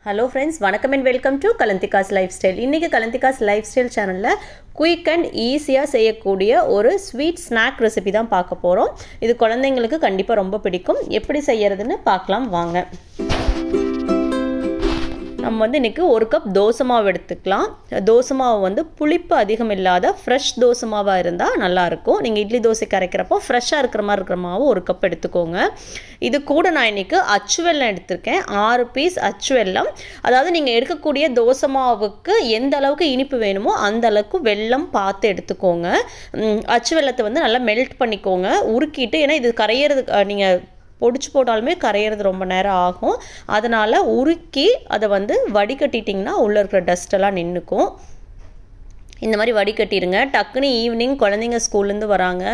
Hello friends, வணக்கம் and welcome to kalandhizz's lifestyle. இன்னைக்கு kalandhizz's lifestyle channelல quick and easy-ஆ செய்யக்கூடிய ஒரு sweet snack recipe தான் பார்க்க போறோம். இது குழந்தைகளுக்கு கண்டிப்பா ரொம்ப பிடிக்கும். எப்படி செய்யறதுன்னு பார்க்கலாம் வாங்க. நம்ம வந்து இன்னைக்கு 1 கப் தோசை மாவு எடுத்துக்கலாம். தோசை மாவு வந்து புளிப்பு அதிகம் இல்லாத fresh தோசை மாவா இருந்தா நல்லா இருக்கும். நீங்க இட்லி தோசை கரைக்கிறப்போ ஃப்ரெஷ்ஷா இருக்கிற மாதிரி இருக்கிற மாவு 1 கப் எடுத்துக்கோங்க. இது கூட நான் இன்னைக்கு அச்சு வெல்லம் எடுத்துர்க்கேன். 6 பீஸ் அச்சு வெல்லம். அதாவது நீங்க எடுக்கக்கூடிய தோசை மாவுக்கு எந்த அளவுக்கு இனிப்பு வேணுமோ அந்த அளவுக்கு வெல்லம் பார்த்து எடுத்துக்கோங்க. அச்சு வெல்லத்தை வந்து நல்லா மெல்ட் பண்ணிக்கோங்க. உருக்கிட்டு ஏனா இது கரையிறது நீங்க பொடிச்சு போட்டாலுமே கரையிறது ரொம்ப நேரம் ஆகும். அதனால உருக்கி அதை வந்து வடிகட்டிட்டிங்கன்னா உள்ள இருக்கிற டஸ்ட் எல்லாம் நின்னுக்கும். இந்த மாதிரி வடிகட்டிடுங்க. டக்குனு ஈவினிங் குழந்தைங்க ஸ்கூல்லேருந்து வராங்க,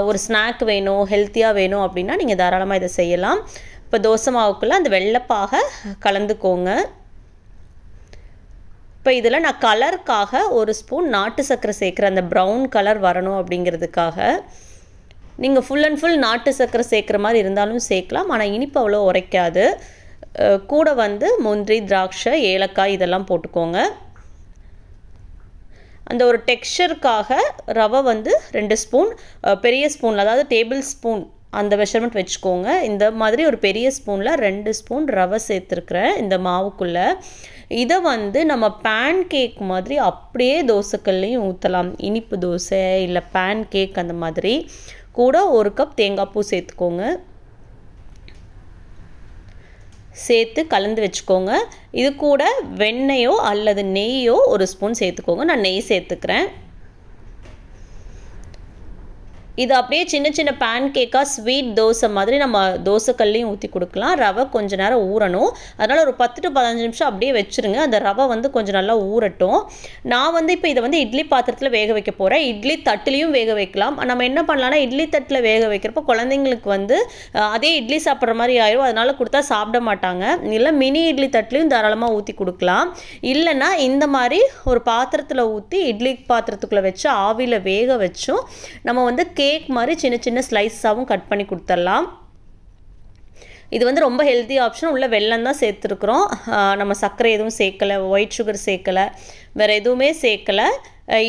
ஒரு ஸ்நாக் வேணும், ஹெல்த்தியாக வேணும் அப்படின்னா நீங்கள் தாராளமாக இதை செய்யலாம். இப்போ தோசை மாவுக்குள்ளே அந்த வெள்ளைப்பாக கலந்துக்கோங்க. இப்போ இதில் நான் கலருக்காக 1 ஸ்பூன் நாட்டு சர்க்கரை சேர்க்குறேன். அந்த ப்ரௌன் கலர் வரணும் அப்படிங்கிறதுக்காக. நீங்கள் ஃபுல் அண்ட் ஃபுல் நாட்டு சர்க்கரை சேர்க்குற மாதிரி இருந்தாலும் சேர்க்கலாம். ஆனால் இனிப்பு அவ்வளோ உரைக்காது. கூட வந்து முந்திரி, திராட்சை, ஏலக்காய் இதெல்லாம் போட்டுக்கோங்க. அந்த ஒரு டெக்ஸ்சருக்காக ரவை வந்து 2 ஸ்பூன், பெரிய ஸ்பூன் அதாவது டேபிள் ஸ்பூன் அந்த மெஷர்மெண்ட் வச்சுக்கோங்க. இந்த மாதிரி ஒரு பெரிய ஸ்பூனில் 2 ஸ்பூன் ரவை சேர்த்துருக்குறேன் இந்த மாவுக்குள்ளே. இதை வந்து நம்ம பேன் கேக் மாதிரி அப்படியே தோசைக்கல்லையும் ஊற்றலாம். இனிப்பு தோசை இல்லை பேன் கேக் அந்த மாதிரி. கூட 1 கப் தேங்காய் பூ சேர்த்துக்கோங்க. சேர்த்து கலந்து வச்சுக்கோங்க. இது கூட வெண்ணெயோ அல்லது நெய்யோ 1 ஸ்பூன் சேர்த்துக்கோங்க. நான் நெய் சேர்த்துக்கிறேன். இது அப்படியே சின்ன சின்ன பேன் கேக்காக ஸ்வீட் தோசை மாதிரி நம்ம தோசைக்கல்லையும் ஊற்றி கொடுக்கலாம். ரவை கொஞ்சம் நேரம் ஊறணும். அதனால் ஒரு 10 to 15 நிமிஷம் அப்படியே வச்சுருங்க. அந்த ரவை வந்து கொஞ்சம் நல்லா ஊறட்டும். நான் வந்து இப்போ இதை வந்து இட்லி பாத்திரத்தில் வேக வைக்க போகிறேன். இட்லி தட்டுலையும் வேக வைக்கலாம். நம்ம என்ன பண்ணலாம்னா இட்லி தட்டில் வேக வைக்கிறப்போ குழந்தைங்களுக்கு வந்து அதே இட்லி சாப்பிட்ற மாதிரி ஆயிரும். அதனால் கொடுத்தா சாப்பிட மாட்டாங்க. இல்லை மினி இட்லி தட்டுலையும் தாராளமாக ஊற்றி கொடுக்கலாம். இல்லைன்னா இந்த மாதிரி ஒரு பாத்திரத்தில் ஊற்றி இட்லி பாத்திரத்துக்குள்ளே வச்சு ஆவியில் வேக வச்சும் நம்ம வந்து கேக் மாதிரி சின்ன சின்ன ஸ்லைஸாகவும் கட் பண்ணி கொடுத்துடலாம். இது வந்து ரொம்ப ஹெல்த்தி ஆப்ஷன். உள்ள வெல்லம் தான் சேர்த்துருக்குறோம். நம்ம சர்க்கரை எதுவும் சேர்க்கலை, ஒயிட் சுகர் சேர்க்கலை, வேறு எதுவுமே சேர்க்கலை.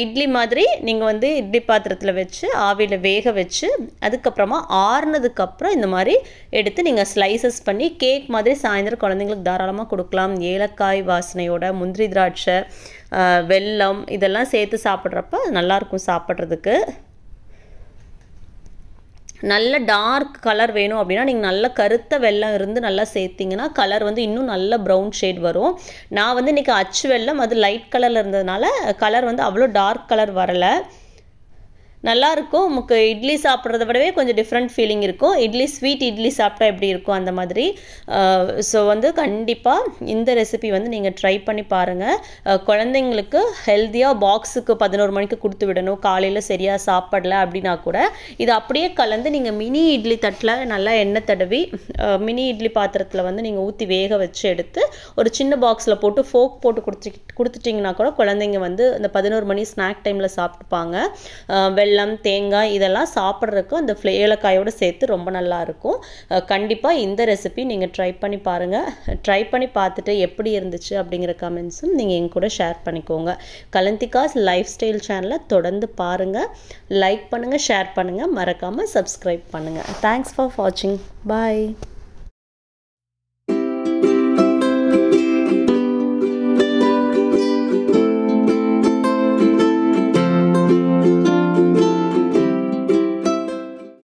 இட்லி மாதிரி நீங்கள் வந்து இட்லி பாத்திரத்தில் வச்சு ஆவியில் வேக வச்சு அதுக்கப்புறமா ஆறுனதுக்கப்புறம் இந்த மாதிரி எடுத்து நீங்கள் ஸ்லைசஸ் பண்ணி கேக் மாதிரி சாயந்தரம் குழந்தைங்களுக்கு தாராளமாக கொடுக்கலாம். ஏலக்காய் வாசனையோட முந்திரி, திராட்சை, வெல்லம் இதெல்லாம் சேர்த்து சாப்பிட்றப்ப நல்லாயிருக்கும் சாப்பிட்றதுக்கு. நல்ல டார்க் கலர் வேணும் அப்படின்னா நீங்கள் நல்ல கருத்த வெல்லம் இருந்து நல்லா சேர்த்திங்கன்னா கலர் வந்து இன்னும் நல்ல ப்ரௌன் ஷேட் வரும். நான் வந்து இன்றைக்கி அச்சு வெல்லம் அது லைட் கலரில் இருந்ததுனால கலர் வந்து அவ்வளோ டார்க் கலர் வரலை. நல்லாயிருக்கும். நமக்கு இட்லி சாப்பிட்றத விடவே கொஞ்சம் டிஃப்ரெண்ட் ஃபீலிங் இருக்கும். இட்லி ஸ்வீட் இட்லி சாப்பிட்டா எப்படி இருக்கும் அந்த மாதிரி. ஸோ வந்து கண்டிப்பாக இந்த ரெசிபி வந்து நீங்கள் ட்ரை பண்ணி பாருங்கள். குழந்தைங்களுக்கு ஹெல்த்தியாக பாக்ஸுக்கு 11 மணிக்கு கொடுத்து விடணும், காலையில் சரியாக சாப்பிடல அப்படின்னா கூட இதை அப்படியே கலந்து நீங்கள் மினி இட்லி தட்டில் நல்லா எண்ணெய் தடவி மினி இட்லி பாத்திரத்தில் வந்து நீங்கள் ஊற்றி வேக வச்சு எடுத்து ஒரு சின்ன பாக்ஸில் போட்டு ஃபோக் போட்டு கொடுத்துட்டிங்கன்னா கூட குழந்தைங்க வந்து அந்த 11 மணி ஸ்நாக் டைமில் சாப்பிட்டுப்பாங்க. வெல்லம், தேங்காய் இதெல்லாம் சாப்பிட்றதுக்கு அந்த ஏலக்காயோடு சேர்த்து ரொம்ப நல்லா இருக்கும். கண்டிப்பாக இந்த ரெசிபி நீங்கள் ட்ரை பண்ணி பாருங்கள். ட்ரை பண்ணி பார்த்துட்டு எப்படி இருந்துச்சு அப்படிங்கிற கமெண்ட்ஸும் நீங்கள் என் கூட ஷேர் பண்ணிக்கோங்க. kalandhizz's லைஃப்ஸ்டைல் சேனலை தொடர்ந்து பாருங்கள். லைக் பண்ணுங்கள், ஷேர் பண்ணுங்கள், மறக்காமல் சப்ஸ்கிரைப் பண்ணுங்கள். தேங்க்ஸ் ஃபார் வாட்சிங். பாய்.